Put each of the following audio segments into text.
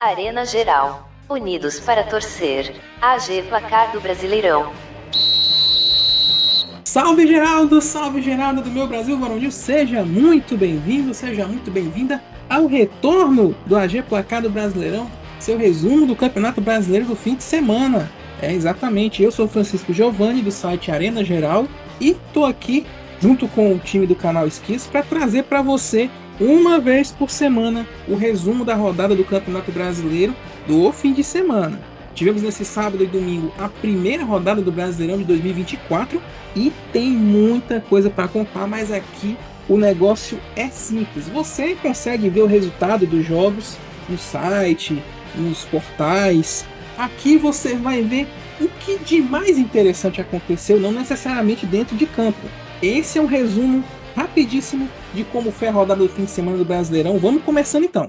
Arena Geral. Unidos para torcer. AG Placar do Brasileirão. Salve Geraldo do meu Brasil varonil, seja muito bem-vindo, seja muito bem-vinda ao retorno do AG Placar do Brasileirão, seu resumo do Campeonato Brasileiro do fim de semana. Exatamente, eu sou Francisco Giovanni do site Arena Geral e tô aqui junto com o time do canal Esquiz para trazer para você, uma vez por semana, o resumo da rodada do Campeonato Brasileiro do fim de semana. Tivemos nesse sábado e domingo a primeira rodada do Brasileirão de 2024 e tem muita coisa para contar, mas aqui o negócio é simples. Você consegue ver o resultado dos jogos no site, nos portais. Aqui você vai ver o que de mais interessante aconteceu, não necessariamente dentro de campo. Esse é um resumo rapidíssimo de como foi a rodada do fim de semana do Brasileirão. Vamos começando então.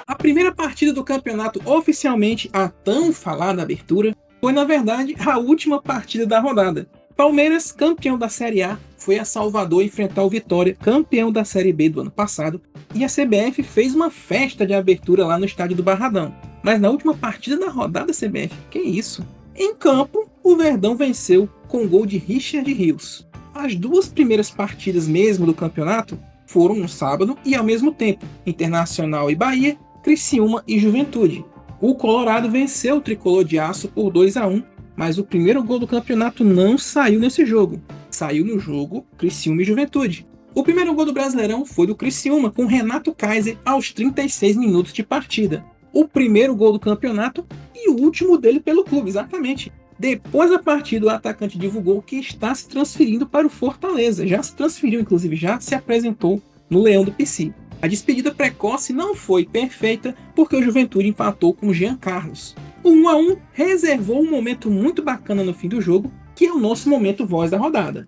A primeira partida do campeonato, oficialmente a tão falada abertura, foi na verdade a última partida da rodada. Palmeiras, campeão da Série A, foi a Salvador enfrentar o Vitória, campeão da Série B do ano passado, e a CBF fez uma festa de abertura lá no estádio do Barradão. Mas na última partida da rodada, CBF, que isso? Em campo, o Verdão venceu com gol de Richard Rios. As duas primeiras partidas mesmo do campeonato foram no sábado e ao mesmo tempo, Internacional e Bahia, Criciúma e Juventude. O Colorado venceu o Tricolor de Aço por 2-1, mas o primeiro gol do campeonato não saiu nesse jogo. Saiu no jogo Criciúma e Juventude. O primeiro gol do Brasileirão foi do Criciúma, com Renato Kaiser aos 36 minutos de partida. O primeiro gol do campeonato e o último dele pelo clube, exatamente. Depois da partida, o atacante divulgou que está se transferindo para o Fortaleza. Já se transferiu, inclusive, já se apresentou no Leão do Pici. A despedida precoce não foi perfeita porque o Juventude empatou com o Jean Carlos. O 1-1 reservou um momento muito bacana no fim do jogo, que é o nosso momento voz da rodada.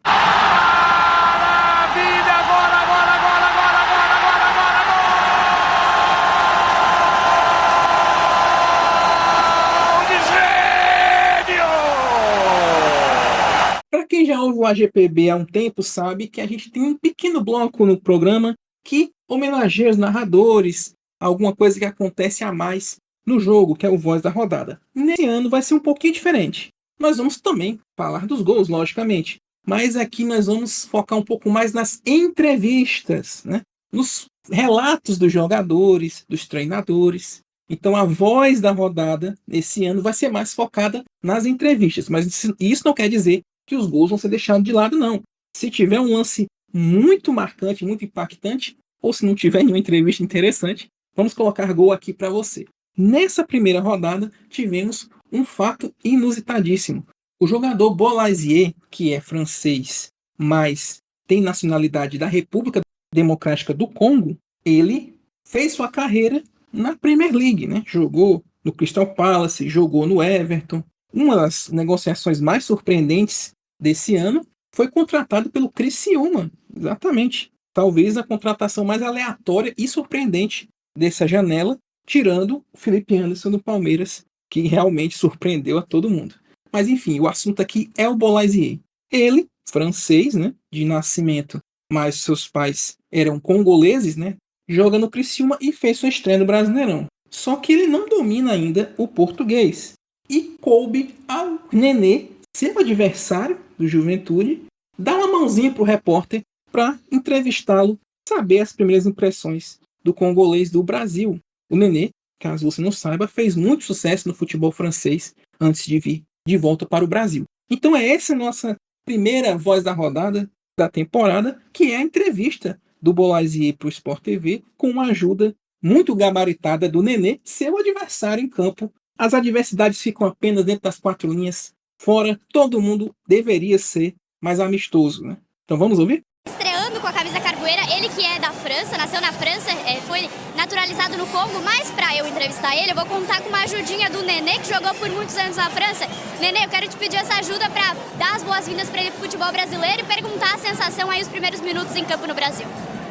Para quem já ouve o AGPB há um tempo sabe que a gente tem um pequeno bloco no programa que homenageia os narradores, alguma coisa que acontece a mais no jogo, que é o Voz da Rodada. Nesse ano vai ser um pouquinho diferente. Nós vamos também falar dos gols, logicamente, mas aqui nós vamos focar um pouco mais nas entrevistas, né? Nos relatos dos jogadores, dos treinadores. Então a Voz da Rodada esse ano vai ser mais focada nas entrevistas, mas isso não quer dizer que os gols vão ser deixados de lado, não. Se tiver um lance muito marcante, muito impactante, ou se não tiver nenhuma entrevista interessante, vamos colocar gol aqui para você. Nessa primeira rodada, tivemos um fato inusitadíssimo. O jogador Bolasie, que é francês, mas tem nacionalidade da República Democrática do Congo, ele fez sua carreira na Premier League, né? Jogou no Crystal Palace, jogou no Everton. Uma das negociações mais surpreendentes desse ano foi contratado pelo Criciúma, exatamente. Talvez a contratação mais aleatória e surpreendente dessa janela, tirando o Felipe Anderson do Palmeiras, que realmente surpreendeu a todo mundo. Mas enfim, o assunto aqui é o Bolasie. Ele, francês, né, de nascimento, mas seus pais eram congoleses, né, joga no Criciúma e fez sua estreia no Brasileirão. Só que ele não domina ainda o português. E coube ao Nenê, seu adversário do Juventude, dar uma mãozinha pro repórter para entrevistá-lo, saber as primeiras impressões do congolês do Brasil. O Nenê, caso você não saiba, fez muito sucesso no futebol francês antes de vir de volta para o Brasil. Então é essa a nossa primeira voz da rodada da temporada, que é a entrevista do Bolasie para o Sport TV, com uma ajuda muito gabaritada do Nenê, seu adversário em campo. As adversidades ficam apenas dentro das quatro linhas. Fora, todo mundo deveria ser mais amistoso, né? Então vamos ouvir? Estreando com a camisa carboeira, ele que é da França, nasceu na França, foi naturalizado no Congo, mas pra eu entrevistar ele, eu vou contar com uma ajudinha do Nenê, que jogou por muitos anos na França. Nenê, eu quero te pedir essa ajuda pra dar as boas-vindas pra ele pro futebol brasileiro e perguntar a sensação aí, os primeiros minutos em campo no Brasil.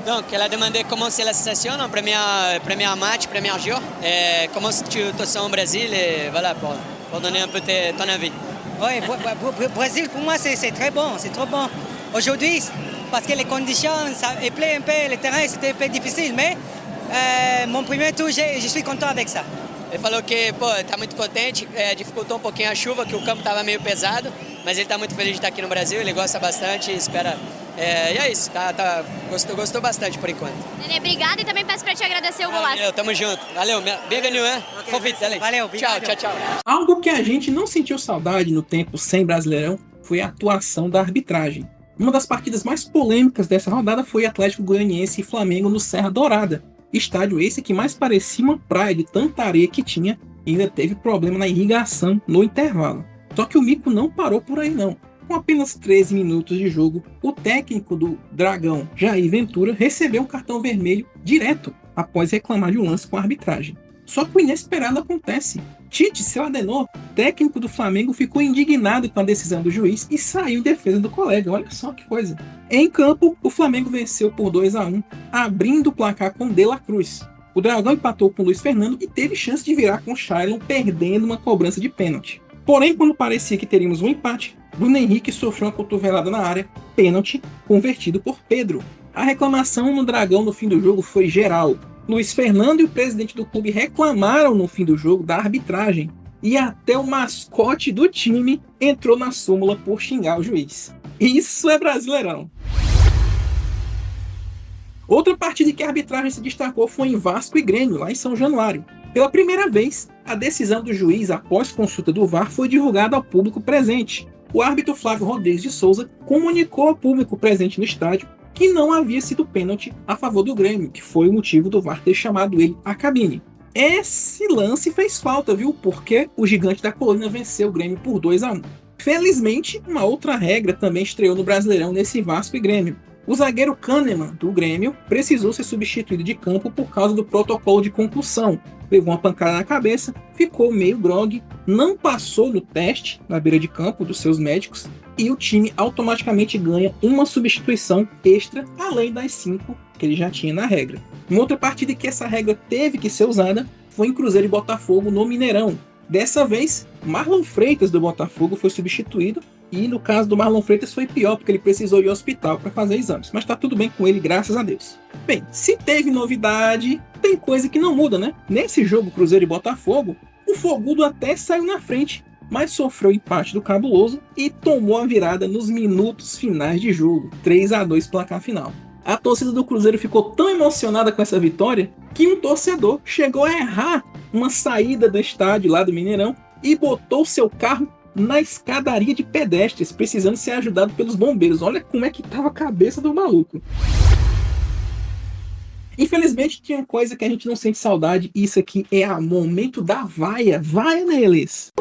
Donc, elle a demandé comment c'est la sensation en premier match, premier jour, et comment tu te sens au Brésil, et voilà, pour donner un peu ton avis. Oui, Brésil, pour moi, c'est très bon, c'est trop bon. Aujourd'hui, parce que les conditions, ça plaît un peu, le terrain c'était un peu difficile, mais mon premier tour, je suis content avec ça. Ele falou que, pô, tá muito contente, dificultou um pouquinho a chuva, que o campo tava meio pesado, mas ele tá muito feliz de estar aqui no Brasil, ele gosta bastante e espera. E é isso, gostou bastante por enquanto. Nenê, obrigada e também peço pra te agradecer o golaço. Valeu, tamo junto. Valeu, bem-vindo, hein? Convite, Valeu, tchau, tchau, tchau. Algo que a gente não sentiu saudade no tempo sem Brasileirão foi a atuação da arbitragem. Uma das partidas mais polêmicas dessa rodada foi Atlético Goianiense e Flamengo no Serra Dourada. Estádio esse que mais parecia uma praia de tanta areia que tinha e ainda teve problema na irrigação no intervalo. Só que o mico não parou por aí não. Com apenas 13 minutos de jogo, o técnico do Dragão, Jair Ventura, recebeu um cartão vermelho direto após reclamar de um lance com a arbitragem. Só que o inesperado acontece. Tite, seu Adenor, técnico do Flamengo, ficou indignado com a decisão do juiz e saiu em defesa do colega. Olha só que coisa. Em campo, o Flamengo venceu por 2-1, abrindo o placar com De La Cruz. O Dragão empatou com Luiz Fernando e teve chance de virar com Shailon, perdendo uma cobrança de pênalti. Porém, quando parecia que teríamos um empate, Bruno Henrique sofreu uma cotovelada na área, pênalti convertido por Pedro. A reclamação no Dragão no fim do jogo foi geral. Luiz Fernando e o presidente do clube reclamaram no fim do jogo da arbitragem e até o mascote do time entrou na súmula por xingar o juiz. Isso é Brasileirão. Outra partida em que a arbitragem se destacou foi em Vasco e Grêmio, lá em São Januário. Pela primeira vez, a decisão do juiz após consulta do VAR foi divulgada ao público presente. O árbitro Flávio Rodrigues de Souza comunicou ao público presente no estádio que não havia sido pênalti a favor do Grêmio, que foi o motivo do VAR ter chamado ele à cabine. Esse lance fez falta, viu? Porque o Gigante da Colina venceu o Grêmio por 2-1. Felizmente, uma outra regra também estreou no Brasileirão nesse Vasco e Grêmio. O zagueiro Kahneman, do Grêmio, precisou ser substituído de campo por causa do protocolo de concussão. Levou uma pancada na cabeça, ficou meio grogue, não passou no teste na beira de campo dos seus médicos e o time automaticamente ganha uma substituição extra, além das 5 que ele já tinha na regra. Uma outra partida em que essa regra teve que ser usada foi em Cruzeiro e Botafogo no Mineirão. Dessa vez, Marlon Freitas do Botafogo foi substituído e no caso do Marlon Freitas foi pior porque ele precisou ir ao hospital para fazer exames, mas tá tudo bem com ele, graças a Deus. Bem, se teve novidade, tem coisa que não muda, né? Nesse jogo Cruzeiro e Botafogo, o Fogudo até saiu na frente, mas sofreu o empate do Cabuloso e tomou a virada nos minutos finais de jogo, 3-2 placar final. A torcida do Cruzeiro ficou tão emocionada com essa vitória que um torcedor chegou a errar uma saída do estádio lá do Mineirão e botou seu carro na escadaria de pedestres, precisando ser ajudado pelos bombeiros. Olha como é que estava a cabeça do maluco. Infelizmente tinha coisa que a gente não sente saudade, e isso aqui é o momento da vaia. Vaia neles!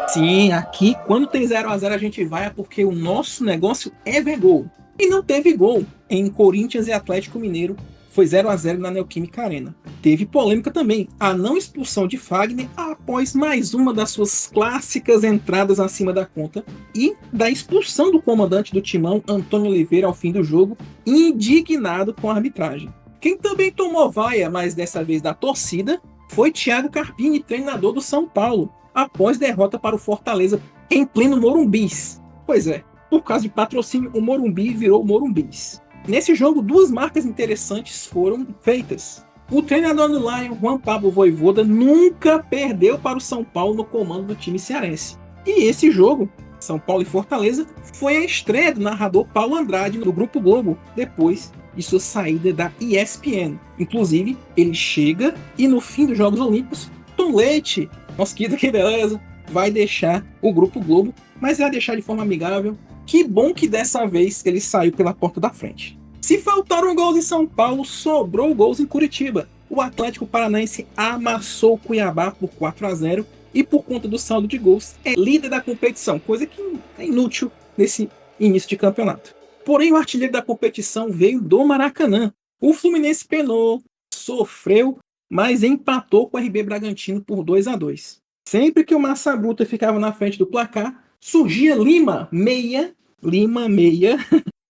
Sim, aqui quando tem 0-0 a gente vai porque o nosso negócio é ver gol. E não teve gol em Corinthians e Atlético Mineiro. Foi 0-0 na Neoquímica Arena. Teve polêmica também, a não expulsão de Fagner após mais uma das suas clássicas entradas acima da conta e da expulsão do comandante do Timão, Antônio Oliveira, ao fim do jogo, indignado com a arbitragem. Quem também tomou vaia, mas dessa vez da torcida, foi Thiago Carpini, treinador do São Paulo, após derrota para o Fortaleza em pleno Morumbis. Pois é, por causa de patrocínio, o Morumbi virou Morumbis. Nesse jogo, duas marcas interessantes foram feitas. O treinador do Lion, Juan Pablo Vojvoda, nunca perdeu para o São Paulo no comando do time cearense. E esse jogo, São Paulo e Fortaleza, foi a estreia do narrador Paulo Andrade no Grupo Globo, depois de sua saída da ESPN. Inclusive, ele chega e no fim dos Jogos Olímpicos, Tom Leite, nosso querido, que beleza, vai deixar o Grupo Globo, mas vai deixar de forma amigável. Que bom que dessa vez ele saiu pela porta da frente. Se faltaram gols em São Paulo, sobrou gols em Curitiba. O Atlético Paranaense amassou o Cuiabá por 4-0 e por conta do saldo de gols é líder da competição, coisa que é inútil nesse início de campeonato. Porém, o artilheiro da competição veio do Maracanã. O Fluminense penou, sofreu, mas empatou com o RB Bragantino por 2-2. Sempre que o Massa Bruta ficava na frente do placar, surgia Lima, meia,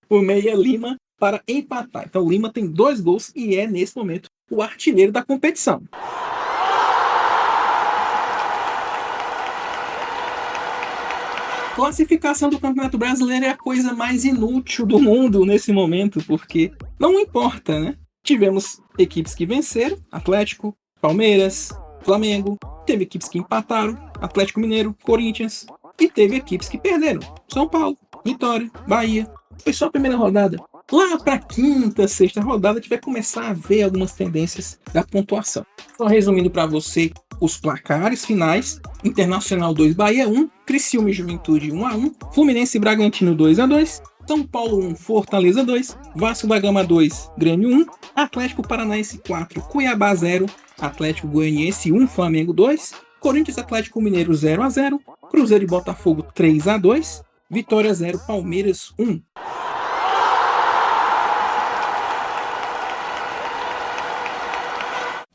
o meia Lima, para empatar. Então Lima tem 2 gols e é, nesse momento, o artilheiro da competição. Classificação do Campeonato Brasileiro é a coisa mais inútil do mundo nesse momento, porque não importa, né? Tivemos equipes que venceram, Atlético, Palmeiras, Flamengo, teve equipes que empataram, Atlético Mineiro, Corinthians, e teve equipes que perderam, São Paulo, Vitória, Bahia. Foi só a primeira rodada. Lá para a quinta, sexta rodada, a gente vai começar a ver algumas tendências da pontuação. Só resumindo para você os placares finais: Internacional 2, Bahia 1, Criciúma e Juventude 1-1, Fluminense e Bragantino 2-2, São Paulo 1, Fortaleza 2, Vasco da Gama 2, Grêmio 1, Atlético Paranaense 4, Cuiabá 0, Atlético Goianiense 1, Flamengo 2, Corinthians Atlético Mineiro 0-0, Cruzeiro e Botafogo 3-2, Vitória 0, Palmeiras 1.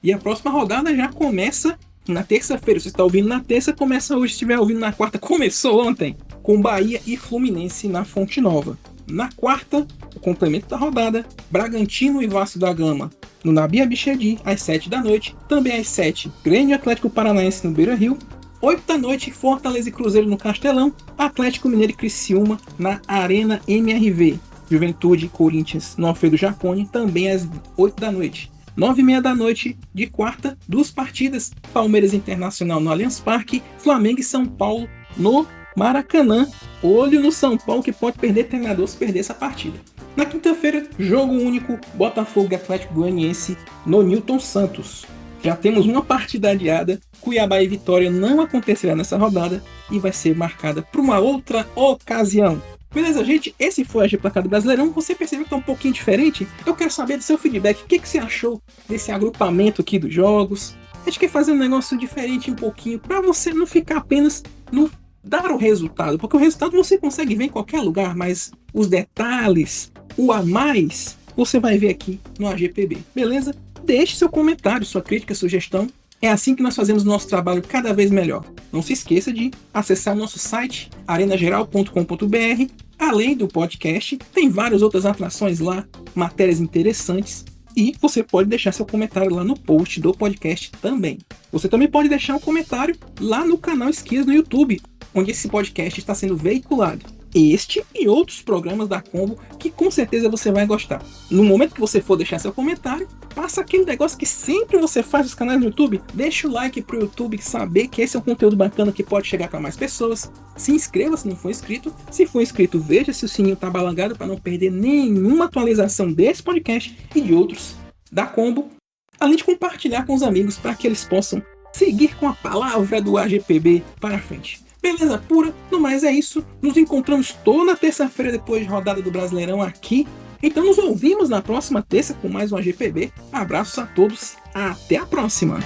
E a próxima rodada já começa na terça-feira. Se você está ouvindo na terça, começa hoje. Se estiver ouvindo na quarta, começou ontem. Com Bahia e Fluminense na Fonte Nova. Na quarta, o complemento da rodada, Bragantino e Vasco da Gama no Nabi Abichedi, às 7 da noite. Também às 7, Grêmio e Atlético Paranaense no Beira-Rio. 8 da noite, Fortaleza e Cruzeiro no Castelão. Atlético Mineiro e Criciúma na Arena MRV. Juventude e Corinthians no Alfredo Jaconi, também às 8 da noite. 9h30 da noite de quarta, 2 partidas, Palmeiras Internacional no Allianz Parque, Flamengo e São Paulo no Maracanã. Olho no São Paulo, que pode perder treinador se perder essa partida. Na quinta-feira, jogo único, Botafogo e Atlético Goianiense no Newton Santos. Já temos uma partida adiada, Cuiabá e Vitória não acontecerá nessa rodada e vai ser marcada para uma outra ocasião. Beleza, gente? Esse foi a AG Placar do Brasileirão. Você percebeu que tá um pouquinho diferente? Eu quero saber do seu feedback. O que você achou desse agrupamento aqui dos jogos? A gente quer fazer um negócio diferente um pouquinho, para você não ficar apenas no dar o resultado. Porque o resultado você consegue ver em qualquer lugar, mas os detalhes, o a mais, você vai ver aqui no AGPB. Beleza? Deixe seu comentário, sua crítica, sugestão. É assim que nós fazemos nosso trabalho cada vez melhor. Não se esqueça de acessar nosso site arenageral.com.br. Além do podcast, tem várias outras atrações lá, matérias interessantes. E você pode deixar seu comentário lá no post do podcast também. Você também pode deixar um comentário lá no canal Esquias no YouTube, onde esse podcast está sendo veiculado. Este e outros programas da Combo que com certeza você vai gostar. No momento que você for deixar seu comentário, passa aquele negócio que sempre você faz nos canais do YouTube. Deixa o like pro YouTube saber que esse é um conteúdo bacana que pode chegar para mais pessoas. Se inscreva se não for inscrito. Se for inscrito, veja se o sininho tá balangado para não perder nenhuma atualização desse podcast e de outros da Combo. Além de compartilhar com os amigos para que eles possam seguir com a palavra do AGPB para frente. Beleza pura? No mais é isso. Nos encontramos toda terça-feira depois de rodada do Brasileirão aqui. Então nos ouvimos na próxima terça com mais um AGPB. Abraços a todos. Até a próxima.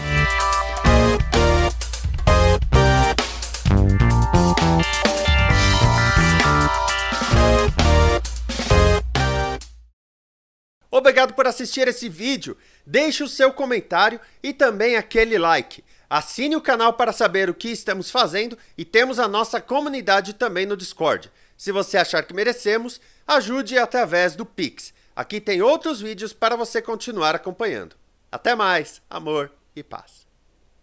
Obrigado por assistir esse vídeo. Deixe o seu comentário e também aquele like. Assine o canal para saber o que estamos fazendo e temos a nossa comunidade também no Discord. Se você achar que merecemos, ajude através do Pix. Aqui tem outros vídeos para você continuar acompanhando. Até mais, amor e paz.